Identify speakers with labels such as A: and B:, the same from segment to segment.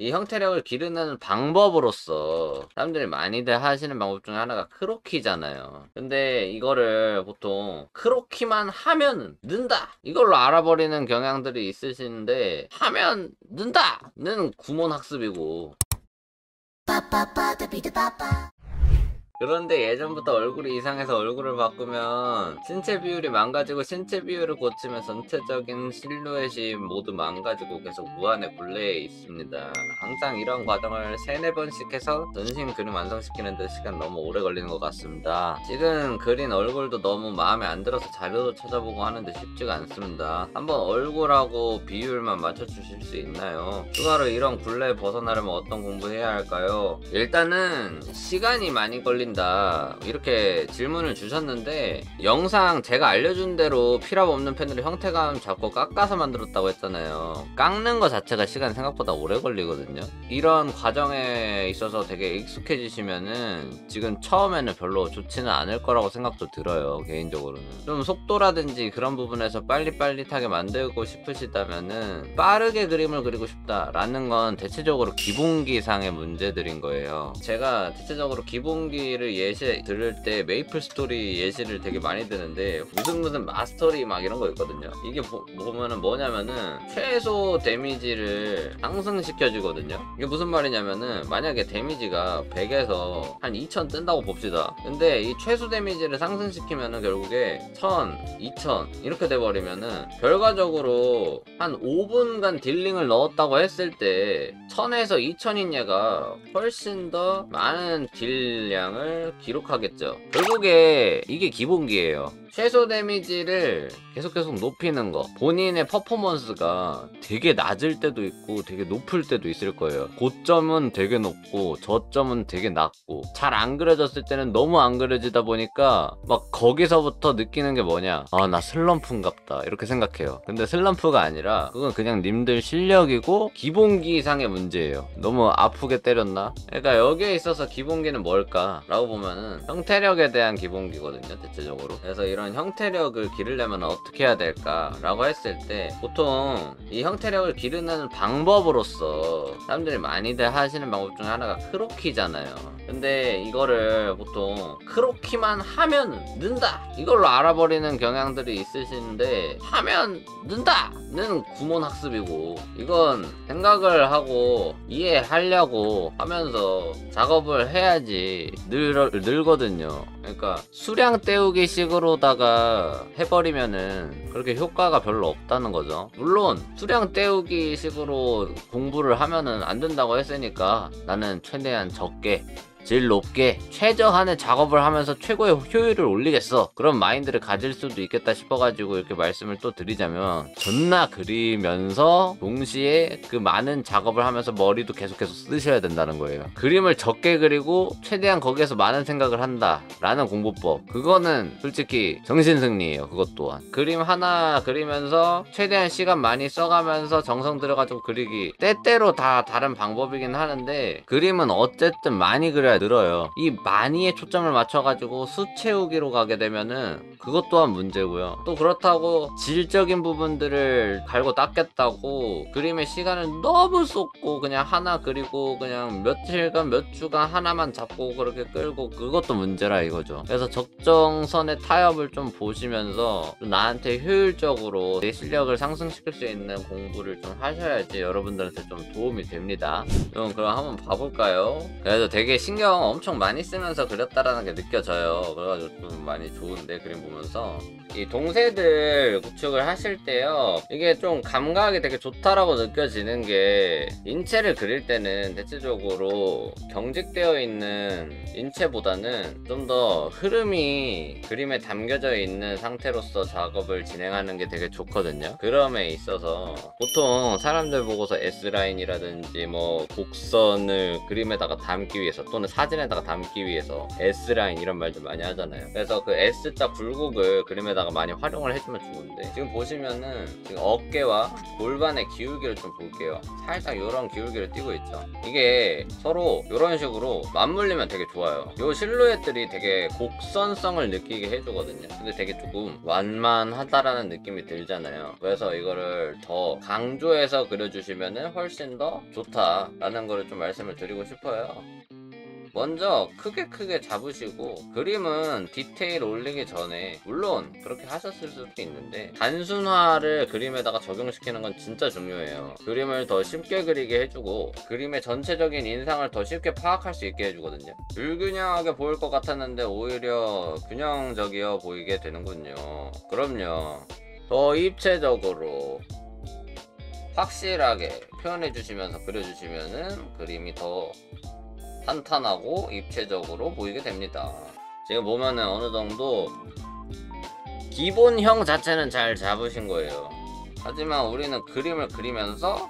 A: 이 형태력을 기르는 방법으로서 사람들이 많이들 하시는 방법 중에 하나가 크로키잖아요. 근데 이거를 보통 크로키만 하면 는다 이걸로 알아버리는 경향들이 있으시는데, 하면 는다는 구몬학습이고, 그런데 예전부터 얼굴이 이상해서 얼굴을 바꾸면 신체 비율이 망가지고, 신체 비율을 고치면 전체적인 실루엣이 모두 망가지고 계속 무한의 굴레에 있습니다. 항상 이런 과정을 3-4번씩 해서 전신 그림 완성시키는데 시간 너무 오래 걸리는 것 같습니다. 지금 그린 얼굴도 너무 마음에 안 들어서 자료도 찾아보고 하는데 쉽지가 않습니다. 한번 얼굴하고 비율만 맞춰주실 수 있나요? 추가로 이런 굴레에 벗어나려면 어떤 공부해야 할까요? 일단은 시간이 많이 걸린다 이렇게 질문을 주셨는데, 영상 제가 알려준 대로 필압 없는 펜으로 형태감 잡고 깎아서 만들었다고 했잖아요. 깎는 거 자체가 시간이 생각보다 오래 걸리거든요. 이런 과정에 있어서 되게 익숙해지시면은 지금 처음에는 별로 좋지는 않을 거라고 생각도 들어요. 개인적으로는 좀 속도라든지 그런 부분에서 빨리빨리하게 만들고 싶으시다면은, 빠르게 그림을 그리고 싶다라는 건 대체적으로 기본기상의 문제들인 거예요. 제가 대체적으로 기본기를 예시 들을 때 메이플 스토리 예시를 되게 많이 드는데, 무슨 마스터리 막 이런 거 있거든요. 이게 보면은 뭐냐면은 최소 데미지를 상승시켜주거든요. 이게 무슨 말이냐면은, 만약에 데미지가 100에서 한 2000 뜬다고 봅시다. 근데 이 최소 데미지를 상승시키면은 결국에 1000, 2000 이렇게 돼버리면은, 결과적으로 한 5분간 딜링을 넣었다고 했을 때 1000에서 2000인 얘가 훨씬 더 많은 딜량을 기록하겠죠. 결국에 이게 기본기예요. 최소 데미지를 계속 높이는 거, 본인의 퍼포먼스가 되게 낮을 때도 있고 되게 높을 때도 있을 거예요. 고점은 되게 높고 저점은 되게 낮고, 잘 안 그려졌을 때는 너무 안 그려지다 보니까 막 거기서부터 느끼는 게 뭐냐, 아 나 슬럼프인갑다 이렇게 생각해요. 근데 슬럼프가 아니라 그건 그냥 님들 실력이고 기본기 이상의 문제예요. 너무 아프게 때렸나? 그러니까 여기에 있어서 기본기는 뭘까 라고 보면은 형태력에 대한 기본기거든요, 대체적으로. 그래서 이런 형태력을 기르려면 어떻게 해야 될까 라고 했을 때, 보통 이 형태력을 기르는 방법으로서 사람들이 많이들 하시는 방법 중에 하나가 크로키잖아요. 근데 이거를 보통 크로키만 하면 는다 이걸로 알아버리는 경향들이 있으시는데, 하면 는다는 구몬학습이고, 이건 생각을 하고 이해하려고 하면서 작업을 해야지 늘거든요. 그러니까 수량 때우기 식으로다가 해버리면은 그렇게 효과가 별로 없다는 거죠. 물론 수량 때우기 식으로 공부를 하면은 안 된다고 했으니까, 나는 최대한 적게 질 높게 최저한의 작업을 하면서 최고의 효율을 올리겠어, 그런 마인드를 가질 수도 있겠다 싶어가지고 이렇게 말씀을 또 드리자면, 존나 그리면서 동시에 그 많은 작업을 하면서 머리도 계속해서 쓰셔야 된다는 거예요. 그림을 적게 그리고 최대한 거기에서 많은 생각을 한다 라는 공부법, 그거는 솔직히 정신승리예요. 그것 또한 그림 하나 그리면서 최대한 시간 많이 써가면서 정성 들여가지고 그리기, 때때로 다 다른 방법이긴 하는데, 그림은 어쨌든 많이 그려야 늘어요. 이 많이에 초점을 맞춰가지고 수 채우기로 가게 되면은 그것 또한 문제고요. 또 그렇다고 질적인 부분들을 갈고 닦겠다고 그림에 시간을 너무 쏟고 그냥 하나 그리고 그냥 며칠간 몇 주간 하나만 잡고 그렇게 끌고, 그것도 문제라 이거죠. 그래서 적정선의 타협을 좀 보시면서 좀 나한테 효율적으로 내 실력을 상승시킬 수 있는 공부를 좀 하셔야지 여러분들한테 좀 도움이 됩니다. 그럼 한번 봐볼까요? 그래도 되게 신경 엄청 많이 쓰면서 그렸다라는 게 느껴져요. 그래가지고 좀 많이 좋은데, 그림 보면서 이 동새들 구축을 하실 때요, 이게 좀 감각이 되게 좋다라고 느껴지는 게, 인체를 그릴 때는 대체적으로 경직되어 있는 인체보다는 좀 더 흐름이 그림에 담겨져 있는 상태로서 작업을 진행하는 게 되게 좋거든요. 그럼에 있어서 보통 사람들 보고서 S라인이라든지 뭐 곡선을 그림에다가 담기 위해서, 또는 사진에다가 담기 위해서 S라인 이런 말들 많이 하잖아요. 그래서 그 S자 굴곡을 그림에다가 많이 활용을 해주면 좋은데, 지금 보시면은 지금 어깨와 골반의 기울기를 좀 볼게요. 살짝 이런 기울기를 띄고 있죠. 이게 서로 이런 식으로 맞물리면 되게 좋아요. 이 실루엣들이 되게 곡선성을 느끼게 해주거든요. 근데 되게 조금 완만하다라는 느낌이 들잖아요. 그래서 이거를 더 강조해서 그려주시면은 훨씬 더 좋다라는 거를 좀 말씀을 드리고 싶어요. 먼저 크게 잡으시고, 그림은 디테일 올리기 전에 물론 그렇게 하셨을 수도 있는데 단순화를 그림에다가 적용시키는 건 진짜 중요해요. 그림을 더 쉽게 그리게 해주고 그림의 전체적인 인상을 더 쉽게 파악할 수 있게 해주거든요. 불균형하게 보일 것 같았는데 오히려 균형적이어 보이게 되는군요. 그럼요. 더 입체적으로 확실하게 표현해 주시면서 그려주시면은 그림이 더 탄탄하고 입체적으로 보이게 됩니다. 지금 보면은 어느 정도 기본형 자체는 잘 잡으신 거예요. 하지만 우리는 그림을 그리면서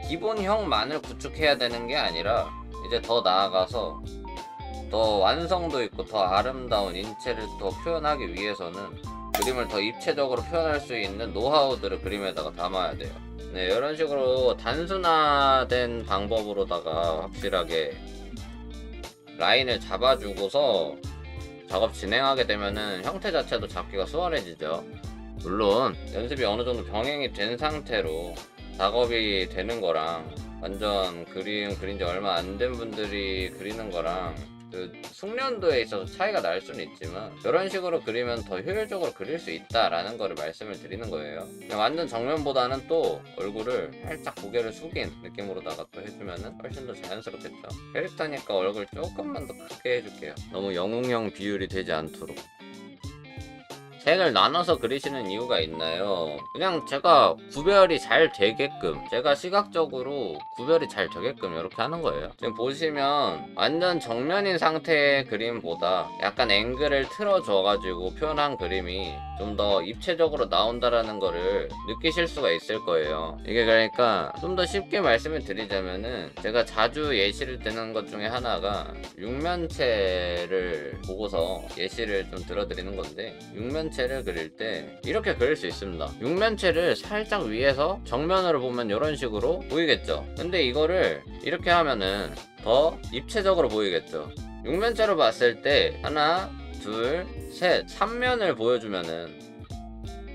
A: 기본형만을 구축해야 되는 게 아니라 이제 더 나아가서 더 완성도 있고 더 아름다운 인체를 더 표현하기 위해서는 그림을 더 입체적으로 표현할 수 있는 노하우들을 그림에다가 담아야 돼요. 네, 이런 식으로 단순화된 방법으로다가 확실하게 라인을 잡아주고서 작업 진행하게 되면은 형태 자체도 잡기가 수월해지죠. 물론 연습이 어느 정도 병행이 된 상태로 작업이 되는 거랑 완전 그린 지 얼마 안 된 분들이 그리는 거랑 그 숙련도에 있어서 차이가 날 수는 있지만, 이런 식으로 그리면 더 효율적으로 그릴 수 있다라는 거를 말씀을 드리는 거예요. 그냥 완전 정면보다는 또 얼굴을 살짝 고개를 숙인 느낌으로다가 또 해주면은 훨씬 더 자연스럽겠죠. 캐릭터니까 얼굴 조금만 더 크게 해줄게요. 너무 영웅형 비율이 되지 않도록. 색을 나눠서 그리시는 이유가 있나요? 그냥 제가 구별이 잘 되게끔, 제가 시각적으로 구별이 잘 되게끔 이렇게 하는 거예요. 지금 보시면 완전 정면인 상태의 그림보다 약간 앵글을 틀어줘가지고 표현한 그림이 좀 더 입체적으로 나온다라는 거를 느끼실 수가 있을 거예요. 이게 그러니까 좀 더 쉽게 말씀을 드리자면은, 제가 자주 예시를 드는 것 중에 하나가 육면체를 보고서 예시를 좀 들어드리는 건데, 육면체를 그릴 때 이렇게 그릴 수 있습니다. 육면체를 살짝 위에서 정면으로 보면 이런 식으로 보이겠죠. 근데 이거를 이렇게 하면은 더 입체적으로 보이겠죠. 육면체로 봤을 때 하나, 둘, 셋, 3면을 보여주면은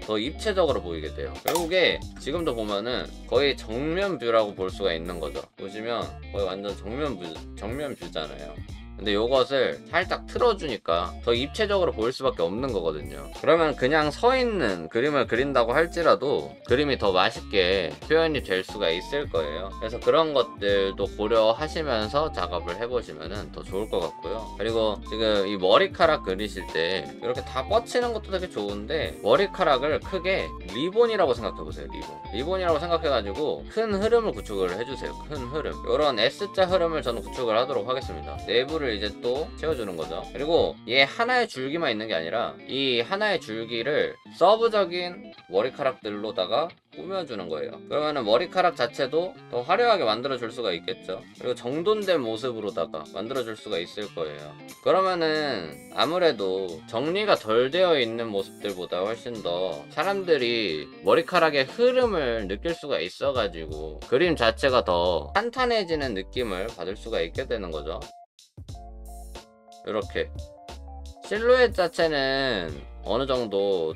A: 더 입체적으로 보이게 돼요. 결국에 지금도 보면은 거의 정면 뷰라고 볼 수가 있는 거죠. 보시면 거의 완전 정면 뷰잖아요. 근데 이것을 살짝 틀어주니까 더 입체적으로 보일 수밖에 없는 거거든요. 그러면 그냥 서 있는 그림을 그린다고 할지라도 그림이 더 맛있게 표현이 될 수가 있을 거예요. 그래서 그런 것들도 고려하시면서 작업을 해보시면 더 좋을 것 같고요. 그리고 지금 이 머리카락 그리실 때 이렇게 다 뻗치는 것도 되게 좋은데, 머리카락을 크게 리본이라고 생각해보세요. 리본이라고 생각해가지고 큰 흐름을 구축을 해주세요. 큰 흐름, 이런 S자 흐름을 저는 구축을 하도록 하겠습니다. 내부를 이제 또 채워주는 거죠. 그리고 얘 하나의 줄기만 있는 게 아니라 이 하나의 줄기를 서브적인 머리카락들로다가 꾸며주는 거예요. 그러면은 머리카락 자체도 더 화려하게 만들어줄 수가 있겠죠. 그리고 정돈된 모습으로다가 만들어줄 수가 있을 거예요. 그러면은 아무래도 정리가 덜 되어 있는 모습들보다 훨씬 더 사람들이 머리카락의 흐름을 느낄 수가 있어가지고 그림 자체가 더 탄탄해지는 느낌을 받을 수가 있게 되는 거죠. 이렇게 실루엣 자체는 어느 정도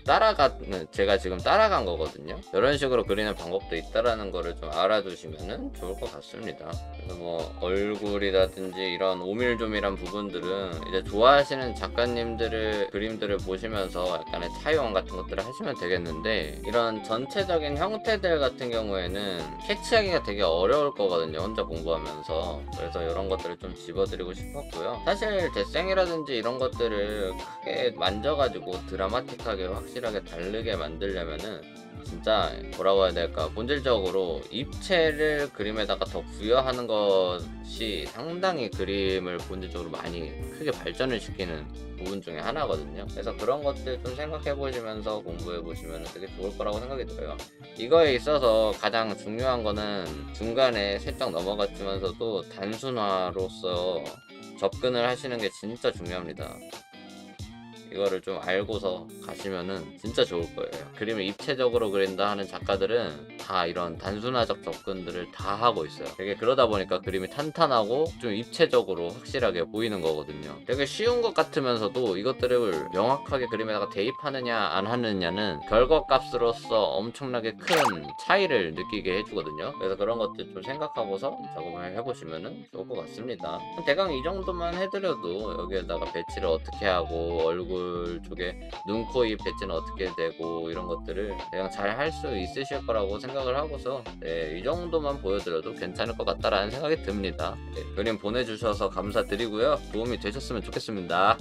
A: 제가 지금 따라간 거거든요. 이런 식으로 그리는 방법도 있다라는 거를 좀 알아두시면 좋을 것 같습니다. 그래서 뭐 얼굴이라든지 이런 오밀조밀한 부분들은 이제 좋아하시는 작가님들의 그림들을 보시면서 약간의 차이원 같은 것들을 하시면 되겠는데, 이런 전체적인 형태들 같은 경우에는 캐치하기가 되게 어려울 거거든요, 혼자 공부하면서. 그래서 이런 것들을 좀 집어드리고 싶었고요. 사실 데생이라든지 이런 것들을 크게 만져가지고 드라마틱하게 확실하게 다르게 만들려면은 진짜 뭐라고 해야 될까, 본질적으로 입체를 그림에다가 더 부여하는 것이 상당히 그림을 본질적으로 많이 크게 발전을 시키는 부분 중에 하나거든요. 그래서 그런 것들 좀 생각해 보시면서 공부해 보시면 되게 좋을 거라고 생각이 들어요. 이거에 있어서 가장 중요한 거는 중간에 슬쩍 넘어갔지만서도 단순화로서 접근을 하시는 게 진짜 중요합니다. 이거를 좀 알고서 가시면은 진짜 좋을 거예요. 그림을 입체적으로 그린다 하는 작가들은 다 이런 단순화적 접근들을 다 하고 있어요. 되게 그러다 보니까 그림이 탄탄하고 좀 입체적으로 확실하게 보이는 거거든요. 되게 쉬운 것 같으면서도 이것들을 명확하게 그림에다가 대입하느냐 안 하느냐는 결과값으로서 엄청나게 큰 차이를 느끼게 해주거든요. 그래서 그런 것들 좀 생각하고서 작업을 해보시면은 좋을 것 같습니다. 대강 이 정도만 해드려도 여기에다가 배치를 어떻게 하고 얼굴 쪽에 눈, 코, 입 배치는 어떻게 되고 이런 것들을 그냥 잘 할 수 있으실 거라고 생각을 하고서 이 정도만 보여드려도 괜찮을 것 같다라는 생각이 듭니다. 그림 보내주셔서 감사드리고요. 도움이 되셨으면 좋겠습니다.